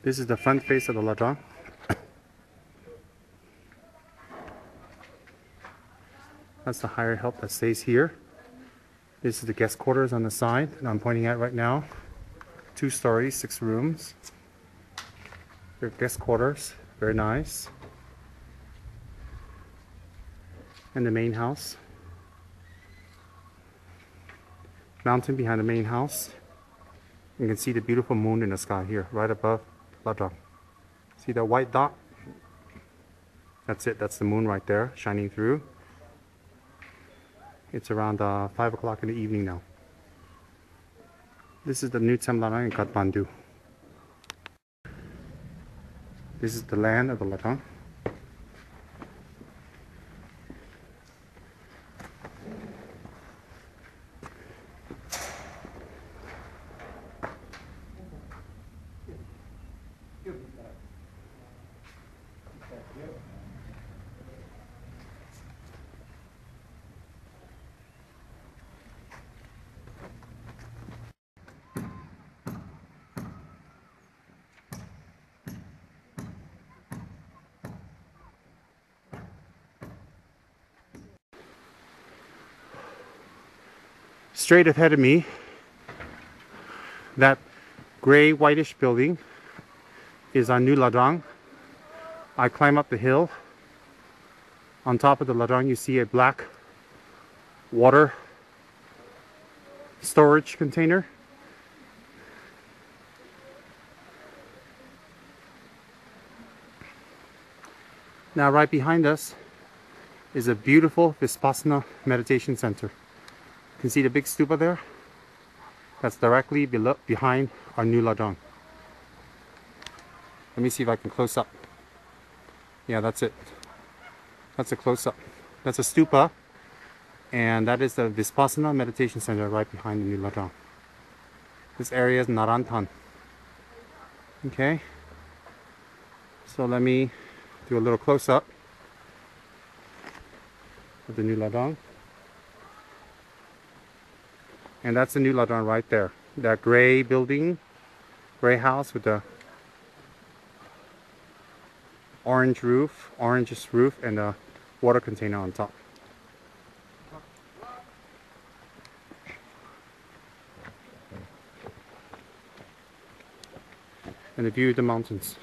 This is the front face of the Ladrang. That's the hired help that stays here. This is the guest quarters on the side that I'm pointing at right now. 2 stories, 6 rooms. They're guest quarters, very nice. And the main house. Mountain behind the main house. You can see the beautiful moon in the sky here, right above Ladrang. See the white dot? That's it, that's the moon right there, shining through. It's around 5 o'clock in the evening now. This is the new TSEM LADRANG in Kathmandu. This is the land of the Ladrang. Straight ahead of me, that gray whitish building is our new Ladrang. I climb up the hill. On top of the Ladrang you see a black water storage container. Now right behind us is a beautiful Vipassana meditation center. You can see the big stupa there? That's directly behind our new Ladrang. Let me see if I can close up. Yeah, that's it. That's a close-up. That's a stupa, and that is the Vipassana meditation center right behind the new Ladrang. This area is Naranthan. Okay, so let me do a little close-up of the new Ladrang. And that's the new Ladrang right there. That gray building, gray house with the orange roof, orangish roof, and a water container on top. And the view of the mountains.